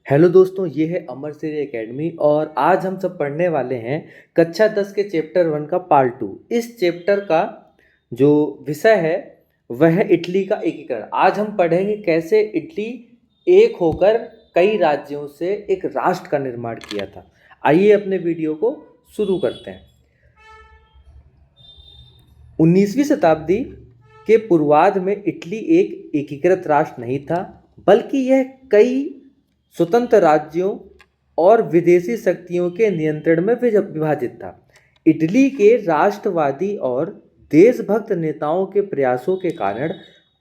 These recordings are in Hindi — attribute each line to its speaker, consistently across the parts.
Speaker 1: हेलो दोस्तों, ये है अमर श्री एकेडमी और आज हम सब पढ़ने वाले हैं कक्षा 10 के चैप्टर 1 का पार्ट 2। इस चैप्टर का जो विषय है वह है इटली का एकीकरण। आज हम पढ़ेंगे कैसे इटली एक होकर कई राज्यों से एक राष्ट्र का निर्माण किया था। आइए अपने वीडियो को शुरू करते हैं। 19वीं शताब्दी के पूर्वार्ध में इटली एक एकीकृत राष्ट्र नहीं था, बल्कि यह कई स्वतंत्र राज्यों और विदेशी शक्तियों के नियंत्रण में विभाजित था। इटली के राष्ट्रवादी और देशभक्त नेताओं के प्रयासों के कारण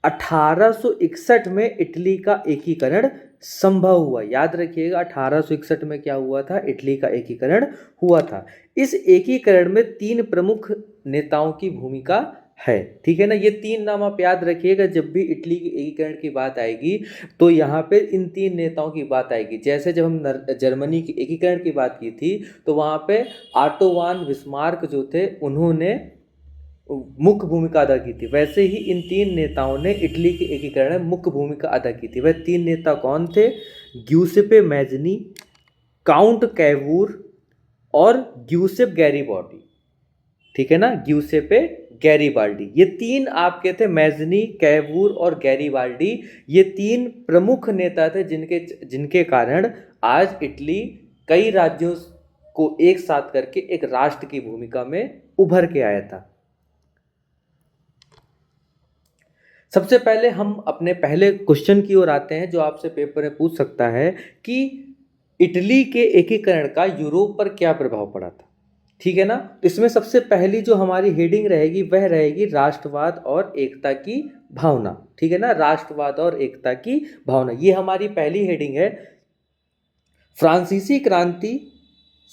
Speaker 1: 1861 में इटली का एकीकरण संभव हुआ। याद रखिएगा, 1861 में क्या हुआ था? इटली का एकीकरण हुआ था। इस एकीकरण में 3 प्रमुख नेताओं की भूमिका है, ठीक है ना। ये 3 नाम आप याद रखिएगा। जब भी इटली के एकीकरण की बात आएगी तो यहाँ पे इन 3 नेताओं की बात आएगी। जैसे जब हम जर्मनी के एकीकरण की बात की थी तो वहाँ पे ऑटो वॉन बिस्मार्क जो थे उन्होंने मुख्य भूमिका अदा की थी, वैसे ही इन 3 नेताओं ने इटली के एकीकरण में मुख्य भूमिका अदा की थी। वह 3 नेता कौन थे? ग्यूसेपे मैजनी, काउंट कैवूर और ग्यूसेप गैरीबॉल्डी, ठीक है ना। ग्यूसेपे गैरीबाल्डी, ये 3 आपके थे। मैजनी, कैवूर और गैरीबाल्डी, ये 3 प्रमुख नेता थे जिनके कारण आज इटली कई राज्यों को एक साथ करके एक राष्ट्र की भूमिका में उभर के आया था। सबसे पहले हम अपने पहले क्वेश्चन की ओर आते हैं जो आपसे पेपर में पूछ सकता है कि इटली के एकीकरण का यूरोप पर क्या प्रभाव पड़ा था, ठीक है ना। इसमें सबसे पहली जो हमारी हेडिंग रहेगी वह रहेगी राष्ट्रवाद और एकता की भावना, ठीक है ना। राष्ट्रवाद और एकता की भावना, ये हमारी पहली हेडिंग है। फ्रांसीसी क्रांति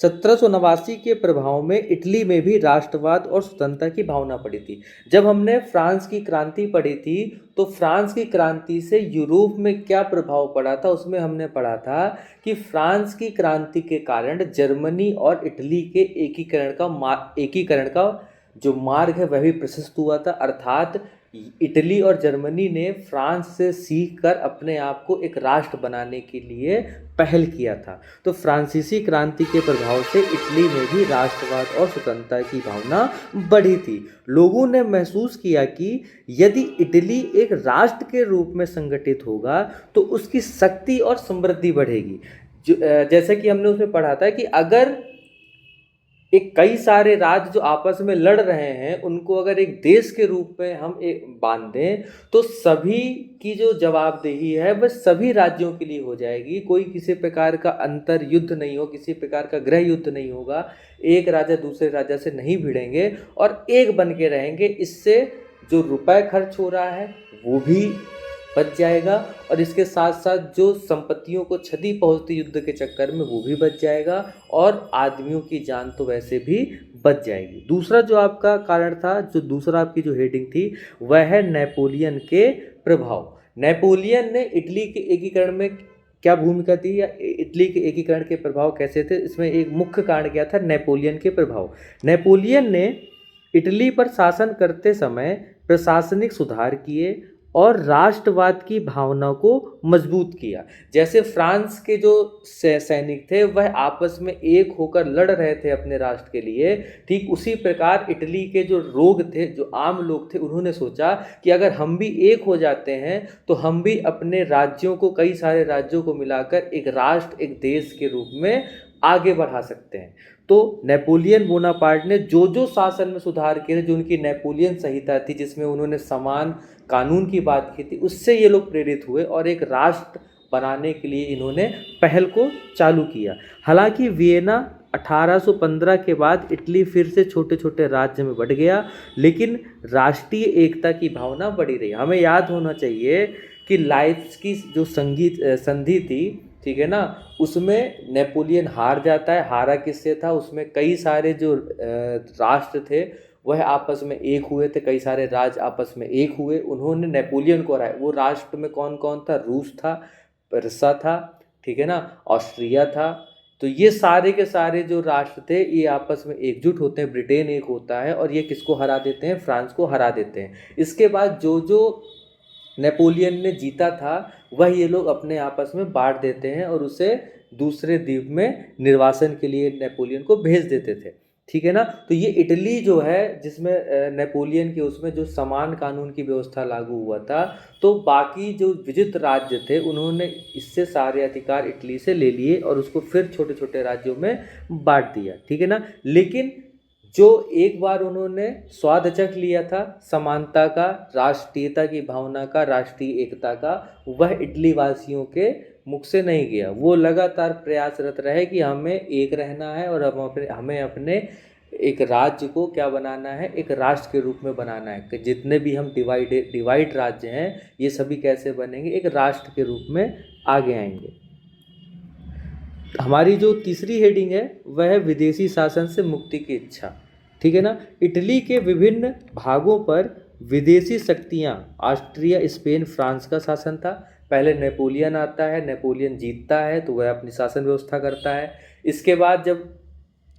Speaker 1: 1789 के प्रभाव में इटली में भी राष्ट्रवाद और स्वतंत्रता की भावना पड़ी थी। जब हमने फ्रांस की क्रांति पढ़ी थी तो फ्रांस की क्रांति से यूरोप में क्या प्रभाव पड़ा था, उसमें हमने पढ़ा था कि फ्रांस की क्रांति के कारण जर्मनी और इटली के एकीकरण का जो मार्ग है वह भी प्रशस्त हुआ था। अर्थात इटली और जर्मनी ने फ्रांस से सीख कर अपने आप को एक राष्ट्र बनाने के लिए पहल किया था। तो फ्रांसीसी क्रांति के प्रभाव से इटली में भी राष्ट्रवाद और स्वतंत्रता की भावना बढ़ी थी। लोगों ने महसूस किया कि यदि इटली एक राष्ट्र के रूप में संगठित होगा तो उसकी शक्ति और समृद्धि बढ़ेगी। जैसे कि हमने उसमें पढ़ा था कि अगर एक कई सारे राज्य जो आपस में लड़ रहे हैं उनको अगर एक देश के रूप में हम एक बांध दें तो सभी की जो जवाबदेही है वह सभी राज्यों के लिए हो जाएगी। कोई किसी प्रकार का अंतर युद्ध नहीं हो, किसी प्रकार का गृह युद्ध नहीं होगा। एक राजा दूसरे राजा से नहीं भिड़ेंगे और एक बन के रहेंगे। इससे जो रुपए खर्च हो रहा है वो भी बच जाएगा और इसके साथ साथ जो संपत्तियों को क्षति पहुंचती युद्ध के चक्कर में वो भी बच जाएगा और आदमियों की जान तो वैसे भी बच जाएगी। दूसरा जो आपका कारण था, जो दूसरा आपकी जो हेडिंग थी वह है नेपोलियन के प्रभाव। नेपोलियन ने इटली के एकीकरण में क्या भूमिका थी या इटली के एकीकरण के प्रभाव कैसे थे, इसमें एक मुख्य कारण क्या था? नेपोलियन के प्रभाव। नेपोलियन ने इटली पर शासन करते समय प्रशासनिक सुधार किए और राष्ट्रवाद की भावना को मजबूत किया। जैसे फ्रांस के जो सैनिक थे वह आपस में एक होकर लड़ रहे थे अपने राष्ट्र के लिए, ठीक उसी प्रकार इटली के जो लोग थे, जो आम लोग थे, उन्होंने सोचा कि अगर हम भी एक हो जाते हैं तो हम भी अपने राज्यों को, कई सारे राज्यों को मिलाकर एक राष्ट्र, एक देश के रूप में आगे बढ़ा सकते हैं। तो नेपोलियन बोनापार्ट ने जो जो शासन में सुधार किए, जो उनकी नेपोलियन संहिता थी जिसमें उन्होंने समान कानून की बात की थी, उससे ये लोग प्रेरित हुए और एक राष्ट्र बनाने के लिए इन्होंने पहल को चालू किया। हालांकि वियना 1815 के बाद इटली फिर से छोटे छोटे राज्य में बढ़ गया, लेकिन राष्ट्रीय एकता की भावना बढ़ी रही। हमें याद होना चाहिए कि लाइप्स की जो संधि थी, ठीक है ना, उसमें नेपोलियन हार जाता है। हारा किससे था? उसमें कई सारे जो राष्ट्र थे वह आपस में एक हुए थे, कई सारे राज्य आपस में एक हुए, उन्होंने नेपोलियन को हराया। वो राष्ट्र में कौन कौन था? रूस था, रसा था, ठीक है ना, ऑस्ट्रिया था। तो ये सारे के सारे जो राष्ट्र थे ये आपस में एकजुट होते हैं। ब्रिटेन एक होता है और ये किसको हरा देते हैं? फ्रांस को हरा देते हैं। इसके बाद जो जो नेपोलियन ने जीता था वह ये लोग अपने आपस में बांट देते हैं और उसे दूसरे द्वीप में निर्वासन के लिए नेपोलियन को भेज देते थे। ठीक है ना। तो ये इटली जो है जिसमें नेपोलियन के उसमें जो समान कानून की व्यवस्था लागू हुआ था, तो बाकी जो विजित राज्य थे उन्होंने इससे सारे अधिकार इटली से ले लिए और उसको फिर छोटे छोटे राज्यों में बांट दिया। ठीक है ना। लेकिन जो एक बार उन्होंने स्वाद चख लिया था समानता का, राष्ट्रीयता की भावना का, राष्ट्रीय एकता का, वह इटली वासियों के मुख से नहीं गया। वो लगातार प्रयासरत रहे कि हमें एक रहना है और हमें अपने एक राज्य को क्या बनाना है, एक राष्ट्र के रूप में बनाना है कि जितने भी हम डिवाइड राज्य हैं ये सभी कैसे बनेंगे, एक राष्ट्र के रूप में आगे आएंगे। हमारी जो तीसरी हेडिंग है वह है विदेशी शासन से मुक्ति की इच्छा। ठीक है ना। इटली के विभिन्न भागों पर विदेशी शक्तियाँ, ऑस्ट्रिया, स्पेन, फ्रांस का शासन था। पहले नेपोलियन आता है, नेपोलियन जीतता है तो वह अपनी शासन व्यवस्था करता है। इसके बाद जब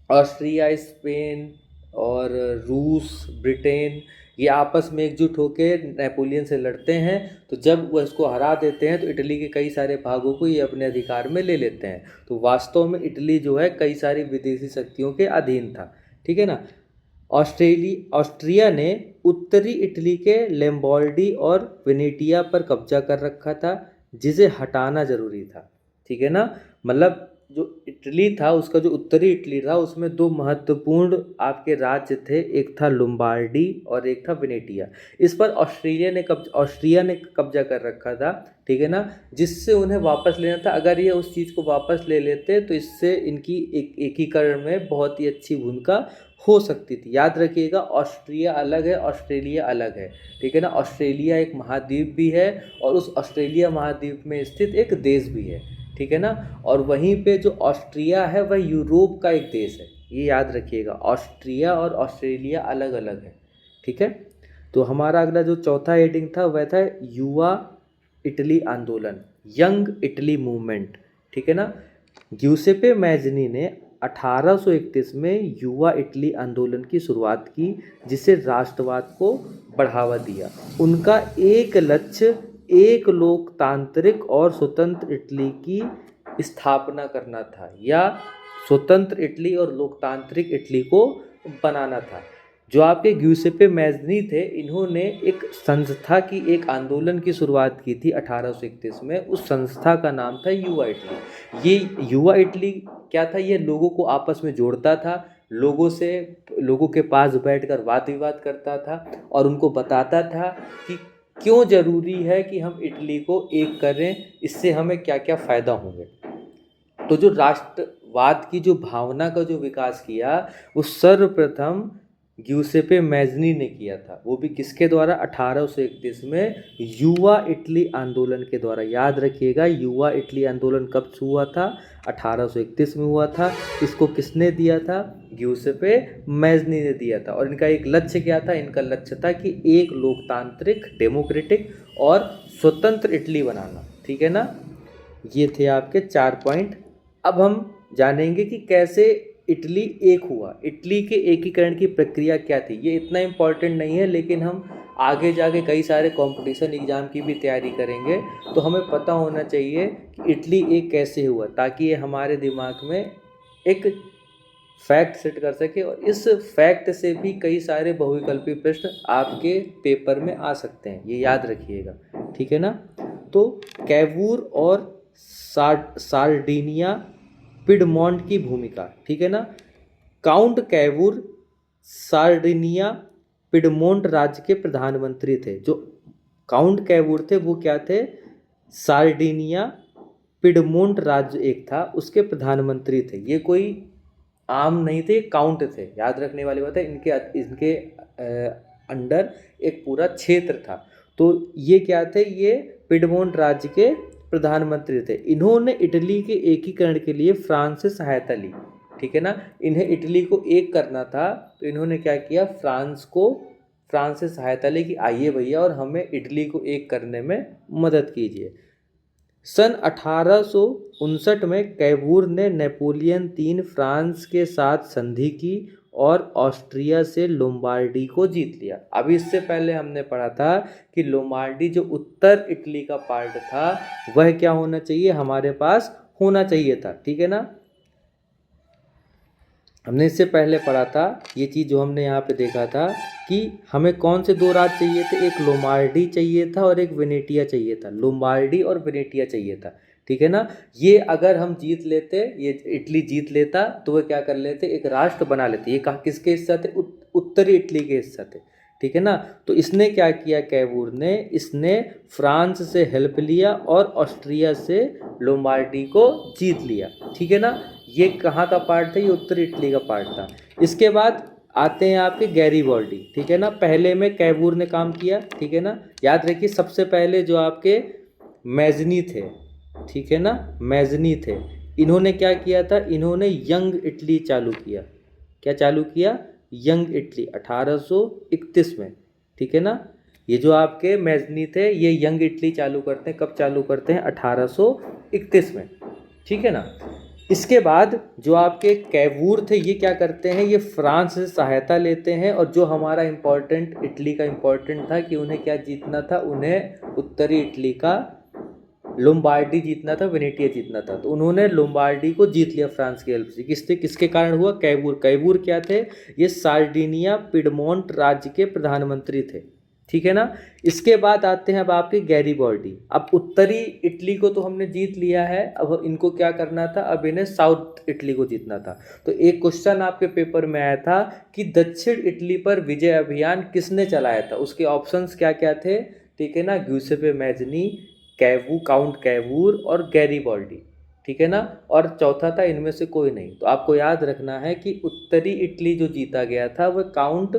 Speaker 1: ऑस्ट्रिया, स्पेन और रूस, ब्रिटेन ये आपस में एकजुट होकर नेपोलियन से लड़ते हैं, तो जब वह इसको हरा देते हैं तो इटली के कई सारे भागों को ये अपने अधिकार में ले लेते हैं। तो वास्तव में इटली जो है कई सारी विदेशी शक्तियों के अधीन था। ठीक है ना। ऑस्ट्रिया ने उत्तरी इटली के लैम्बॉर्डी और वेनेटिया पर कब्जा कर रखा था, जिसे हटाना जरूरी था। ठीक है ना। मतलब जो इटली था उसका जो उत्तरी इटली था उसमें दो महत्वपूर्ण आपके राज्य थे, एक था लुम्बार्डी और एक था वेनेटिया। इस पर ऑस्ट्रिया ने कब्जा कर रखा था। ठीक है ना। जिससे उन्हें वापस लेना था। अगर ये उस चीज़ को वापस ले लेते तो इससे इनकी एकीकरण में बहुत ही अच्छी भूमिका हो सकती थी। याद रखिएगा, ऑस्ट्रिया अलग है, ऑस्ट्रेलिया अलग है। ठीक है ना। ऑस्ट्रेलिया एक महाद्वीप भी है और उस ऑस्ट्रेलिया महाद्वीप में स्थित एक देश भी है। ठीक है ना। और वहीं पे जो ऑस्ट्रिया है वह यूरोप का एक देश है, ये याद रखिएगा। ऑस्ट्रिया और ऑस्ट्रेलिया अलग अलग है। ठीक है। तो हमारा अगला जो चौथा हेडिंग था वह था युवा इटली आंदोलन, यंग इटली मूवमेंट। ठीक है ना। ग्यूसेपे मैजनी ने 1831 में युवा इटली आंदोलन की शुरुआत की, जिसे राष्ट्रवाद को बढ़ावा दिया। उनका एक लक्ष्य एक लोकतांत्रिक और स्वतंत्र इटली की स्थापना करना था, या स्वतंत्र इटली और लोकतांत्रिक इटली को बनाना था। जो आपके ग्यूसेपे मैजनी थे, इन्होंने एक संस्था की, एक आंदोलन की शुरुआत की थी 1831 में। उस संस्था का नाम था युवा इटली। ये युवा इटली क्या था, ये लोगों को आपस में जोड़ता था, लोगों के पास बैठकर वाद विवाद करता था और उनको बताता था कि क्यों ज़रूरी है कि हम इटली को एक करें, इससे हमें क्या क्या फ़ायदा होंगे। तो जो राष्ट्रवाद की जो भावना का जो विकास किया वो सर्वप्रथम ग्यूसेपे मैजनी ने किया था। वो भी किसके द्वारा, 1831 में युवा इटली आंदोलन के द्वारा। याद रखिएगा, युवा इटली आंदोलन कब हुआ था, 1831 में हुआ था। इसको किसने दिया था, ग्यूसेपे मैजनी ने दिया था। और इनका एक लक्ष्य क्या था, इनका लक्ष्य था कि एक लोकतांत्रिक, डेमोक्रेटिक और स्वतंत्र इटली बनाना। ठीक है ना। ये थे आपके 4 पॉइंट। अब हम जानेंगे कि कैसे इटली एक हुआ, इटली के एकीकरण की प्रक्रिया क्या थी। ये इतना इम्पोर्टेंट नहीं है, लेकिन हम आगे जाके कई सारे कंपटीशन एग्ज़ाम की भी तैयारी करेंगे, तो हमें पता होना चाहिए कि इटली एक कैसे हुआ, ताकि ये हमारे दिमाग में एक फैक्ट सेट कर सके। और इस फैक्ट से भी कई सारे बहुविकल्पी प्रश्न आपके पेपर में आ सकते हैं, ये याद रखिएगा। ठीक है ना। तो कैवूर और सार्डिनिया पिडमोंट की भूमिका। ठीक है ना। काउंट कैवूर सार्डिनिया पिडमोंट राज्य के प्रधानमंत्री थे। जो काउंट कैवूर थे वो क्या थे, सार्डिनिया पिडमोंट राज्य एक था, उसके प्रधानमंत्री थे। ये कोई आम नहीं थे, काउंट थे। याद रखने वाली बात है, इनके अंडर एक पूरा क्षेत्र था। तो ये क्या थे, ये पिडमोंट राज्य के प्रधानमंत्री थे। इन्होंने इटली के एकीकरण के लिए फ्रांस से सहायता ली। ठीक है ना। इन्हें इटली को एक करना था, तो इन्होंने क्या किया, फ्रांस से सहायता ली कि आइए भैया और हमें इटली को एक करने में मदद कीजिए। सन 1859 में कैवूर ने नेपोलियन III फ्रांस के साथ संधि की और ऑस्ट्रिया से लोम्बार्डी को जीत लिया। अभी इससे पहले हमने पढ़ा था कि लोम्बार्डी जो उत्तर इटली का पार्ट था वह क्या होना चाहिए, हमारे पास होना चाहिए था, ठीक है ना। हमने इससे पहले पढ़ा था ये चीज़ जो हमने यहाँ पे देखा था कि हमें कौन से दो राज्य चाहिए थे, एक लोम्बार्डी चाहिए था और एक वेनेटिया चाहिए था, लोम्बार्डी और वेनेटिया चाहिए था, ठीक है ना। ये अगर हम जीत लेते, ये इटली जीत लेता तो वह क्या कर लेते, एक राष्ट्र बना लेते। ये कहाँ किसके हिस्सा थे, उत्तरी इटली के हिस्सा थे, ठीक है ना। तो इसने क्या किया, कैवूर ने, इसने फ्रांस से हेल्प लिया और ऑस्ट्रिया से लोम्बार्डी को जीत लिया, ठीक है ना। ये कहाँ का पार्ट था, ये उत्तरी इटली का पार्ट था। इसके बाद आते हैं आपके गैरीबॉल्डी, ठीक है ना। पहले में कैवूर ने काम किया, ठीक है ना। याद रखिए सबसे पहले जो आपके मैजनी थे, ठीक है ना, मैजनी थे, इन्होंने क्या किया था, इन्होंने यंग इटली चालू किया। क्या चालू किया, यंग इटली 1831 में, ठीक है ना। ये जो आपके मैजनी थे ये यंग इटली चालू करते हैं, कब चालू करते हैं, 1831 में, ठीक है ना। इसके बाद जो आपके कैवूर थे ये क्या करते हैं, ये फ्रांस से सहायता लेते हैं, और जो हमारा इम्पोर्टेंट इटली का इम्पोर्टेंट था कि उन्हें क्या जीतना था, उन्हें उत्तरी इटली का लोम्बार्डी जीतना था, वेनेटिया जीतना था। तो उन्होंने लोम्बार्डी को जीत लिया फ्रांस की हेल्प से। किसके कारण हुआ, कैवूर। कैवूर क्या थे, ये सार्डिनिया पिडमोंट राज्य के प्रधानमंत्री थे, ठीक है ना। इसके बाद आते हैं अब आपके गैरीबॉल्डी। अब उत्तरी इटली को तो हमने जीत लिया है, अब इनको क्या करना था, अब इन्हें साउथ इटली को जीतना था। तो एक क्वेश्चन आपके पेपर में आया था कि दक्षिण इटली पर विजय अभियान किसने चलाया था, उसके ऑप्शंस क्या क्या थे, ठीक है ना, ग्यूसेपे मैजनी, काउंट कैवूर और गैरीबॉल्डी, ठीक है ना। और चौथा था इनमें से कोई नहीं। तो आपको याद रखना है कि उत्तरी इटली जो जीता गया था वह काउंट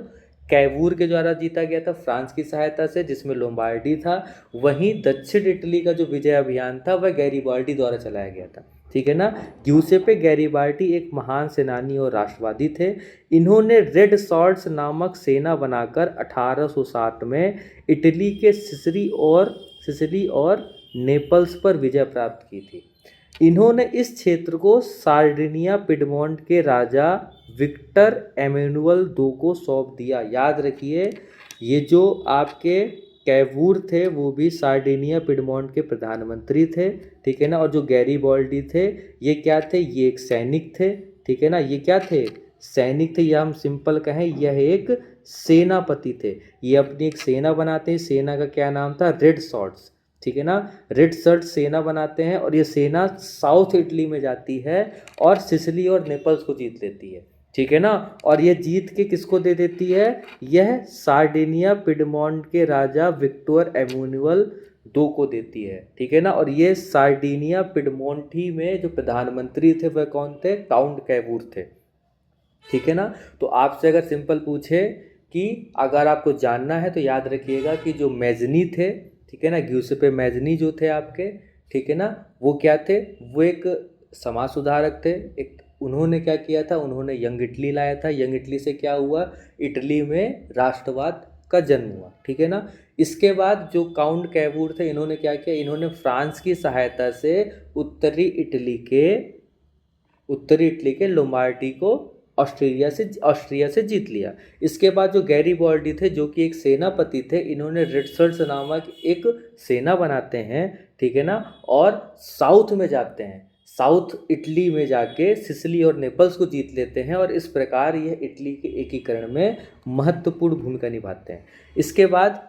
Speaker 1: कैवूर के द्वारा जीता गया था फ्रांस की सहायता से, जिसमें लोम्बार्डी था। वहीं दक्षिण इटली का जो विजय अभियान था वह गैरीबाल्डी द्वारा चलाया गया था, ठीक है ना। ग्यूसेपे गैरीबाल्डी एक महान सेनानी और राष्ट्रवादी थे। इन्होंने रेड सॉर्ड्स नामक सेना बनाकर 1860 में इटली के सिसिली और नेपल्स पर विजय प्राप्त की थी। इन्होंने इस क्षेत्र को सार्डिनिया पिडमोंट के राजा विक्टर एमेनुअल दो को सौंप दिया। याद रखिए ये जो आपके कैवूर थे वो भी सार्डिनिया पिडमोंट के प्रधानमंत्री थे, ठीक है ना। और जो गैरीबॉल्डी थे ये क्या थे, ये एक सैनिक थे, ठीक है ना। ये क्या थे, सैनिक थे, या हम सिंपल कहें यह एक सेनापति थे। ये अपनी एक सेना बनाते हैं, सेना का क्या नाम था, रेड सॉर्ड्स, ठीक है ना। रेड शर्ट सेना बनाते हैं और ये सेना साउथ इटली में जाती है और सिसिली और नेपल्स को जीत लेती है, ठीक है ना। और ये जीत के किसको दे देती है, यह सार्डिनिया पिडमोंट के राजा विक्टर एमेनुअल दो को देती है, ठीक है ना। और ये सार्डिनिया पिडमोंटी में जो प्रधानमंत्री थे वह कौन थे, काउंट कैवूर थे, ठीक है ना। तो आपसे अगर सिंपल पूछे कि अगर आपको जानना है तो याद रखिएगा कि जो मैजनी थे, ठीक है ना, ग्यूसेपे मैजनी जो थे आपके, ठीक है ना, वो क्या थे, वो एक समाज सुधारक थे। एक उन्होंने क्या किया था, उन्होंने यंग इटली लाया था। यंग इटली से क्या हुआ, इटली में राष्ट्रवाद का जन्म हुआ, ठीक है ना। इसके बाद जो काउंट कैवूर थे इन्होंने क्या किया, इन्होंने फ्रांस की सहायता से उत्तरी इटली के लोम्बार्डी को ऑस्ट्रिया से जीत लिया। इसके बाद जो गैरीबॉल्डी थे जो कि एक सेनापति थे, इन्होंने रेडसर्ट्स नामक एक सेना बनाते हैं, ठीक है ना, और साउथ में जाते हैं, साउथ इटली में जाके सिसिली और नेपल्स को जीत लेते हैं, और इस प्रकार यह इटली के एकीकरण में महत्वपूर्ण भूमिका निभाते हैं। इसके बाद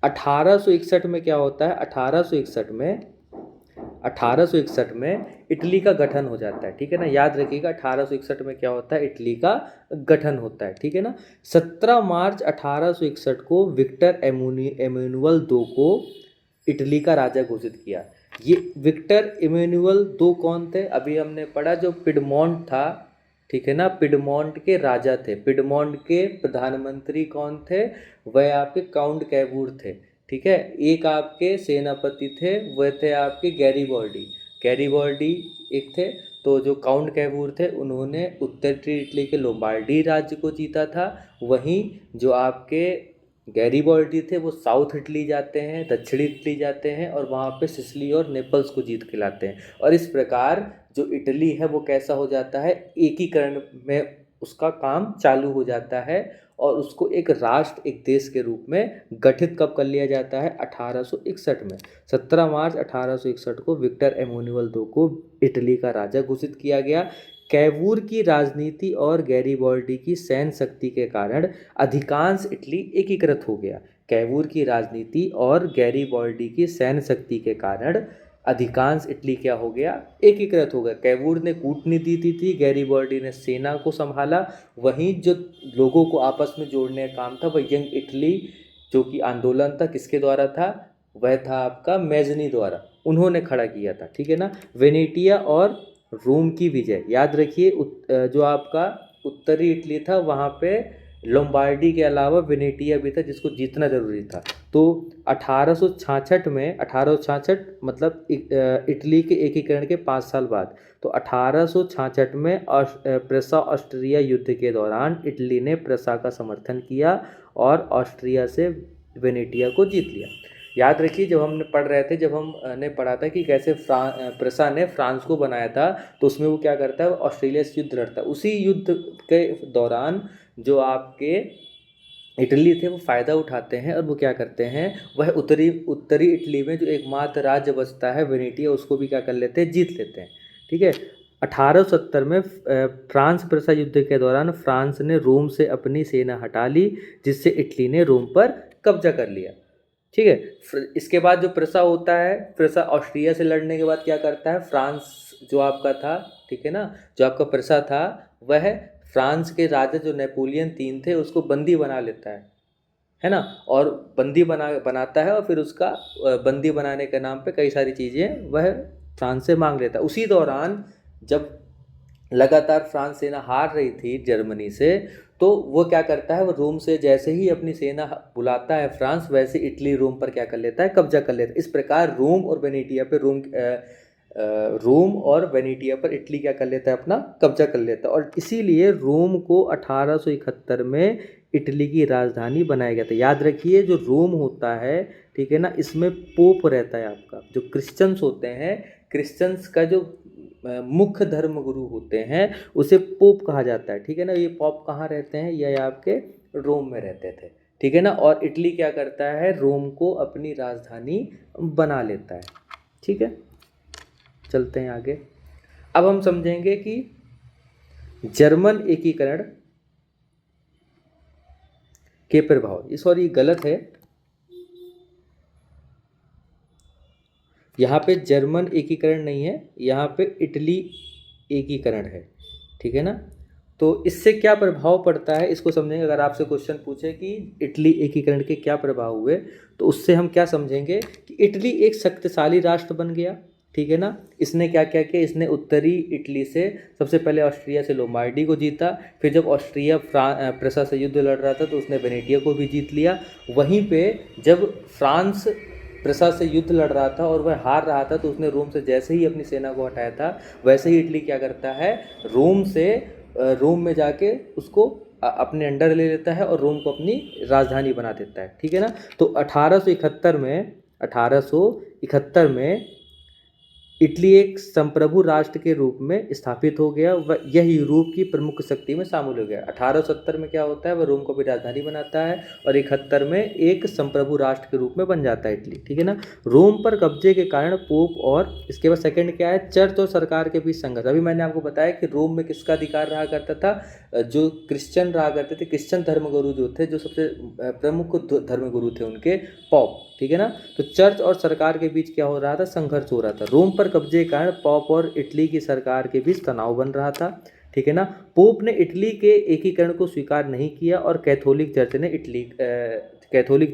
Speaker 1: 1861 में क्या होता है, 1861 में इटली का गठन हो जाता है, ठीक है ना। याद रखिएगा 1861 में क्या होता है, इटली का गठन होता है, ठीक है ना। 17 मार्च 1861 को विक्टर एमेनुअल दो को इटली का राजा घोषित किया। ये विक्टर एमेनुअल दो कौन थे, अभी हमने पढ़ा जो पिडमोंट था, ठीक है ना, पिडमोंट के राजा थे। पिडमोंट के प्रधानमंत्री कौन थे, वह आपके काउंट कैवूर थे, ठीक है। एक आपके सेनापति थे, वह थे आपके गैरीबॉल्डी एक थे। तो जो काउंट कैवूर थे उन्होंने उत्तरी इटली के लोम्बार्डी राज्य को जीता था। वहीं जो आपके गैरीबॉल्डी थे वो साउथ इटली जाते हैं, दक्षिणी इटली जाते हैं, और वहाँ पे सिसिली और नेपल्स को जीत के लाते हैं। और इस प्रकार जो इटली है वो कैसा हो जाता है, एकीकरण में उसका काम चालू हो जाता है और उसको एक राष्ट्र, एक देश के रूप में गठित कब कर लिया जाता है? 1861 में। 17 मार्च 1861 को विक्टर एमैनुअल II को इटली का राजा घोषित किया गया। कैवूर की राजनीति और गैरिबॉल्डी की सैन्य शक्ति के कारण अधिकांश इटली एकीकृत हो गया। कैवूर की राजनीति और गैरिबॉल्डी की सैन्य शक्ति के कारण अधिकांश इटली क्या हो गया? एकीकृत हो गया। कैवूर ने कूटनीति दी थी, गैरिबॉल्डी ने सेना को संभाला। वहीं जो लोगों को आपस में जोड़ने का काम था वह यंग इटली जो कि आंदोलन था, किसके द्वारा था? वह था आपका मैजनी द्वारा, उन्होंने खड़ा किया था। ठीक है ना। वेनेटिया और रोम की विजय, याद रखिए जो आपका उत्तरी इटली था वहाँ पे लोम्बार्डी के अलावा वेनेटिया भी था जिसको जीतना जरूरी था। तो 1866 मतलब इटली के एकीकरण के 5 साल बाद, तो 1866 में प्रेसा ऑस्ट्रिया युद्ध के दौरान इटली ने प्रेसा का समर्थन किया और ऑस्ट्रिया से वेनेटिया को जीत लिया। याद रखिए जब हमने पढ़ रहे थे, जब हमने पढ़ा था कि कैसे प्रेसा ने फ्रांस को बनाया था, तो उसमें वो क्या करता है? ऑस्ट्रेलिया से युद्ध लड़ता है। उसी युद्ध के दौरान जो आपके इटली थे वो फ़ायदा उठाते हैं और वो क्या करते हैं? वह उत्तरी इटली में जो एकमात्र राज्य बचता है वेनेटिया, उसको भी क्या कर लेते हैं? जीत लेते हैं। ठीक है। 1870 में फ्रांस प्रेसा युद्ध के दौरान फ्रांस ने रोम से अपनी सेना हटा ली, जिससे इटली ने रोम पर कब्जा कर लिया। ठीक है। इसके बाद जो प्रेसा होता है, प्रेसा ऑस्ट्रिया से लड़ने के बाद क्या करता है? फ्रांस जो आपका था, ठीक है ना, जो आपका प्रेसा था वह फ्रांस के राजा जो नेपोलियन III थे उसको बंदी बना लेता है ना, और बंदी बनाता है और फिर उसका बंदी बनाने के नाम पे कई सारी चीज़ें वह फ्रांस से मांग लेता है। उसी दौरान जब लगातार फ्रांस सेना हार रही थी जर्मनी से, तो वो क्या करता है? वो रोम से जैसे ही अपनी सेना बुलाता है फ्रांस, वैसे इटली रोम पर क्या कर लेता है? कब्जा कर लेता है। इस प्रकार रोम और वेनेटिया पर इटली क्या कर लेता है? अपना कब्जा कर लेता है। और इसीलिए रोम को 1871 में इटली की राजधानी बनाया गया था। याद रखिए जो रोम होता है, ठीक है ना, इसमें पोप रहता है आपका। जो क्रिश्चियंस होते हैं, क्रिश्चियंस का जो मुख्य धर्म गुरु होते हैं उसे पोप कहा जाता है। ठीक है ना। ये पोप कहाँ रहते हैं? ये आपके रोम में रहते थे। ठीक है ना। और इटली क्या करता है? रोम को अपनी राजधानी बना लेता है। ठीक है। चलते हैं आगे। अब हम समझेंगे कि जर्मन एकीकरण के प्रभाव, सॉरी गलत है, यहाँ पे जर्मन एकीकरण नहीं है, यहाँ पे इटली एकीकरण है। ठीक है ना। तो इससे क्या प्रभाव पड़ता है इसको समझेंगे। अगर आपसे क्वेश्चन पूछे कि इटली एकीकरण के क्या प्रभाव हुए, तो उससे हम क्या समझेंगे कि इटली एक शक्तिशाली राष्ट्र बन गया। ठीक है ना। इसने क्या क्या किया? इसने उत्तरी इटली से सबसे पहले ऑस्ट्रिया से लोम्बार्डी को जीता। फिर जब ऑस्ट्रिया प्रेसा से युद्ध लड़ रहा था तो उसने वेनेटिया को भी जीत लिया। वहीं पे जब फ्रांस प्रेसा से युद्ध लड़ रहा था और वह हार रहा था, तो उसने रोम से जैसे ही अपनी सेना को हटाया था, वैसे ही इटली क्या करता है? रोम में जाके उसको अपने अंडर ले लेता है और रोम को अपनी राजधानी बना देता है। ठीक है ना। तो 1871 में इटली एक संप्रभु राष्ट्र के रूप में स्थापित हो गया। यह यूरोप की प्रमुख शक्ति में शामिल हो गया। 1870 में क्या होता है? वह रोम को भी राजधानी बनाता है और 71 में एक संप्रभु राष्ट्र के रूप में बन जाता है इटली। ठीक है ना। रोम पर कब्जे के कारण पोप, और इसके बाद सेकंड क्या है? चर्च और सरकार के बीच संघर्ष। अभी मैंने आपको बताया कि रोम में किसका अधिकार रहा करता था? जो क्रिश्चियन रहा करते थे, क्रिश्चियन धर्मगुरु जो थे, जो सबसे प्रमुख धर्मगुरु थे उनके, पॉप। ठीक है ना। तो चर्च और सरकार के बीच क्या हो रहा था? संघर्ष हो रहा था। रोम पर कब्जे के कारण पॉप और इटली की सरकार के बीच तनाव बन रहा था। ठीक है ना। पोप ने इटली के एकीकरण को स्वीकार नहीं किया और कैथोलिक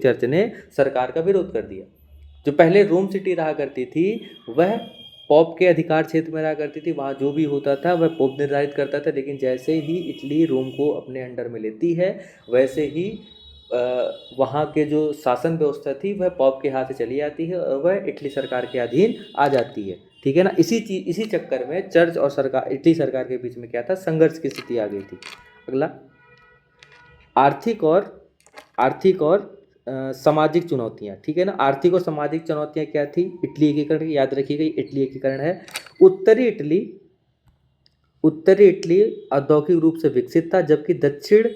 Speaker 1: चर्च ने सरकार का विरोध कर दिया। जो पहले रोम सिटी रहा करती थी वह पॉप के अधिकार क्षेत्र में रहा करती थी। वहाँ जो भी होता था वह पोप निर्धारित करता था। लेकिन जैसे ही इटली रोम को अपने अंडर में लेती है, वैसे ही वहाँ के जो शासन व्यवस्था थी वह पॉप के हाथ से चली जाती है और वह इटली सरकार के अधीन आ जाती है। ठीक है ना। इसी चक्कर में चर्च और सरकार, इटली सरकार के बीच में क्या था? संघर्ष की स्थिति आ गई थी। अगला, आर्थिक और सामाजिक चुनौतियाँ। ठीक है ना। आर्थिक और सामाजिक चुनौतियाँ क्या थी? इटली एकीकरण की, याद रखिएगा इटली एकीकरण है। उत्तरी इटली उत्तरी इटली औद्योगिक रूप से विकसित था, जबकि दक्षिण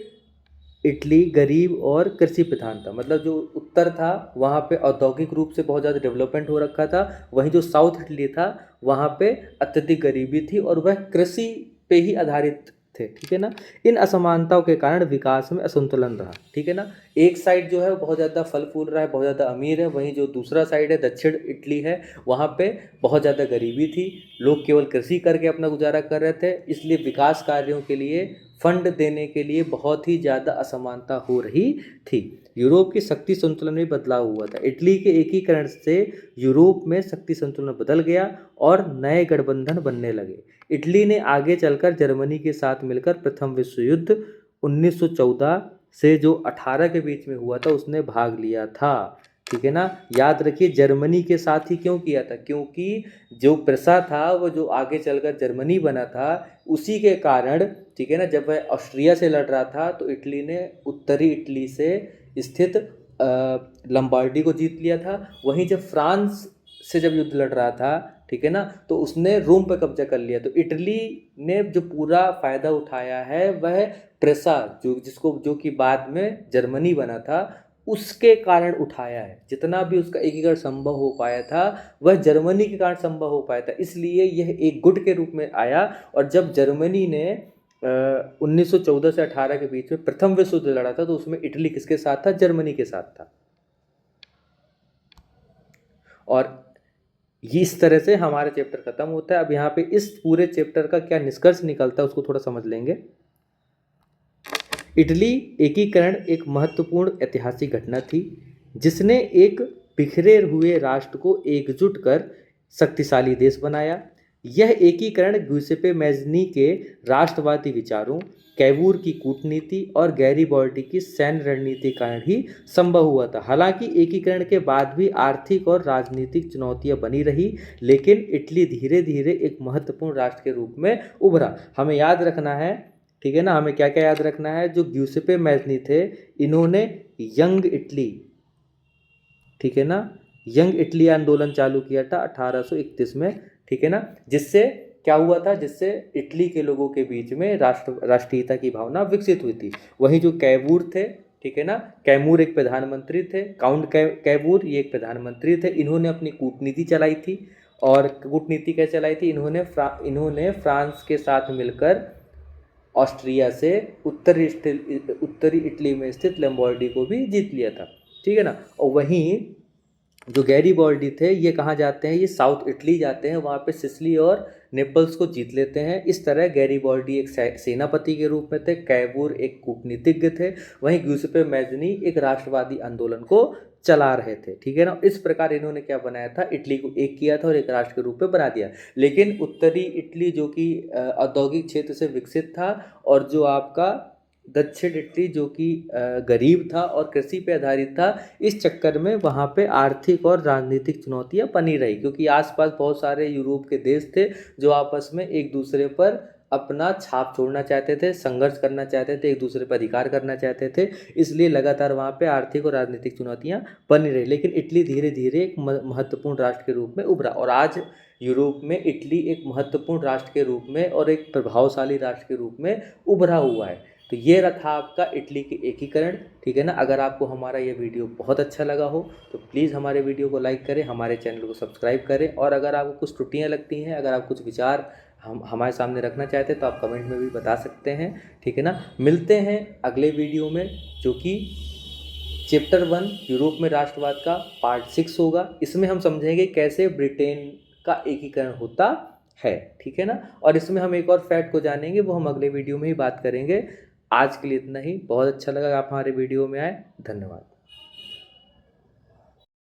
Speaker 1: इटली गरीब और कृषि प्रधान था। मतलब जो उत्तर था वहाँ पे औद्योगिक रूप से बहुत ज़्यादा डेवलपमेंट हो रखा था, वहीं जो साउथ इटली था वहाँ पे अत्यधिक गरीबी थी और वह कृषि पे ही आधारित थे। ठीक है ना। इन असमानताओं के कारण विकास में असंतुलन रहा। ठीक है ना। एक साइड जो है वो बहुत ज़्यादा फल फूल रहा है, बहुत ज़्यादा अमीर है, वहीं जो दूसरा साइड है दक्षिण इटली है वहाँ पे बहुत ज़्यादा गरीबी थी, लोग केवल कृषि करके अपना गुजारा कर रहे थे, इसलिए विकास कार्यों के लिए फंड देने के लिए बहुत ही ज़्यादा असमानता हो रही थी। यूरोप की शक्ति संतुलन में बदलाव हुआ था। इटली के एकीकरण से यूरोप में शक्ति संतुलन बदल गया और नए गठबंधन बनने लगे। इटली ने आगे चलकर जर्मनी के साथ मिलकर प्रथम विश्व युद्ध 1914 से जो 18 के बीच में हुआ था उसने भाग लिया था। ठीक है ना। याद रखिए जर्मनी के साथ ही क्यों किया था, क्योंकि जो प्रसा था वो जो आगे चलकर जर्मनी बना था उसी के कारण। ठीक है ना। जब वह ऑस्ट्रिया से लड़ रहा था तो इटली ने उत्तरी इटली से स्थित लंबार्डी को जीत लिया था। वहीं जब फ्रांस से जब युद्ध लड़ रहा था, ठीक है ना, तो उसने रोम पर कब्जा कर लिया। तो इटली ने जो पूरा फायदा उठाया है वह प्रेसा जो कि बाद में जर्मनी बना था उसके कारण उठाया है। जितना भी उसका एकीकरण संभव हो पाया था वह जर्मनी के कारण संभव हो पाया था, इसलिए यह एक गुट के रूप में आया। और जब जर्मनी ने 1914 से 18 के बीच में प्रथम विश्व युद्ध लड़ा था तो उसमें इटली किसके साथ था, जर्मनी के साथ था। और ये इस तरह से हमारा चैप्टर खत्म होता है। अब यहाँ पे इस पूरे चैप्टर का क्या निष्कर्ष निकलता है उसको थोड़ा समझ लेंगे। इटली एकीकरण एक महत्वपूर्ण ऐतिहासिक घटना थी जिसने एक बिखरे हुए राष्ट्र को एकजुट कर शक्तिशाली देश बनाया। यह एकीकरण ग्यूसेपे मैज़नी के राष्ट्रवादी विचारों, कैवूर की कूटनीति और गैरीबॉल्डी की सैन्य रणनीति के कारण ही संभव हुआ था। हालांकि एकीकरण के बाद भी आर्थिक और राजनीतिक चुनौतियां बनी रही, लेकिन इटली धीरे धीरे एक महत्वपूर्ण राष्ट्र के रूप में उभरा। हमें याद रखना है, ठीक है ना, हमें क्या क्या याद रखना है। जो ग्यूसेपे मैज़नी थे इन्होंने यंग इटली, ठीक है ना, यंग इटली आंदोलन चालू किया था 1831 में। ठीक है ना। जिससे क्या हुआ था, जिससे इटली के लोगों के बीच में राष्ट्रीयता की भावना विकसित हुई थी। वहीं जो कैवूर थे, ठीक है ना, कैमूर एक प्रधानमंत्री थे, काउंट कैवूर ये एक प्रधानमंत्री थे। इन्होंने अपनी कूटनीति चलाई थी। और कूटनीति क्या चलाई थी, इन्होंने फ्रांस के साथ मिलकर ऑस्ट्रिया से उत्तरी इटली में स्थित लंबार्डी को भी जीत लिया था। ठीक है ना। और वहीं जो गैरीबॉल्डी थे ये कहाँ जाते हैं, ये साउथ इटली जाते हैं, वहाँ पे सिसिली और नेपल्स को जीत लेते हैं। इस तरह गैरीबॉल्डी एक सेनापति के रूप में थे, कैवूर एक कूटनीतिज्ञ थे, वहीं ग्यूसेपे मैज़नी एक राष्ट्रवादी आंदोलन को चला रहे थे। ठीक है ना। इस प्रकार इन्होंने क्या बनाया था, इटली को एक किया था और एक राष्ट्र के रूप में बना दिया। लेकिन उत्तरी इटली जो कि औद्योगिक क्षेत्र से विकसित था और जो आपका दक्षिण इटली जो कि गरीब था और कृषि पे आधारित था, इस चक्कर में वहाँ पे आर्थिक और राजनीतिक चुनौतियाँ बनी रही, क्योंकि आसपास बहुत सारे यूरोप के देश थे जो आपस में एक दूसरे पर अपना छाप छोड़ना चाहते थे, संघर्ष करना चाहते थे, एक दूसरे पर अधिकार करना चाहते थे। इसलिए लगातार वहाँ पे आर्थिक और राजनीतिक चुनौतियाँ बनी रही। लेकिन इटली धीरे धीरे एक महत्वपूर्ण राष्ट्र के रूप में उभरा और आज यूरोप में इटली एक महत्वपूर्ण राष्ट्र के रूप में और एक प्रभावशाली राष्ट्र के रूप में उभरा हुआ है। तो ये रहा था आपका इटली के एकीकरण। ठीक है ना। अगर आपको हमारा ये वीडियो बहुत अच्छा लगा हो तो प्लीज़ हमारे वीडियो को लाइक करें, हमारे चैनल को सब्सक्राइब करें, और अगर आपको कुछ त्रुटियाँ लगती हैं, अगर आप कुछ विचार हम हमारे सामने रखना चाहते हैं तो आप कमेंट में भी बता सकते हैं। ठीक है ना। मिलते हैं अगले वीडियो में जो कि चैप्टर 1 यूरोप में राष्ट्रवाद का पार्ट 6 होगा। इसमें हम समझेंगे कैसे ब्रिटेन का एकीकरण होता है। ठीक है ना। और इसमें हम एक और फैक्ट को जानेंगे, वो हम अगले वीडियो में ही बात करेंगे। आज के लिए इतना ही। बहुत अच्छा लगा आप हमारे वीडियो में आए। धन्यवाद।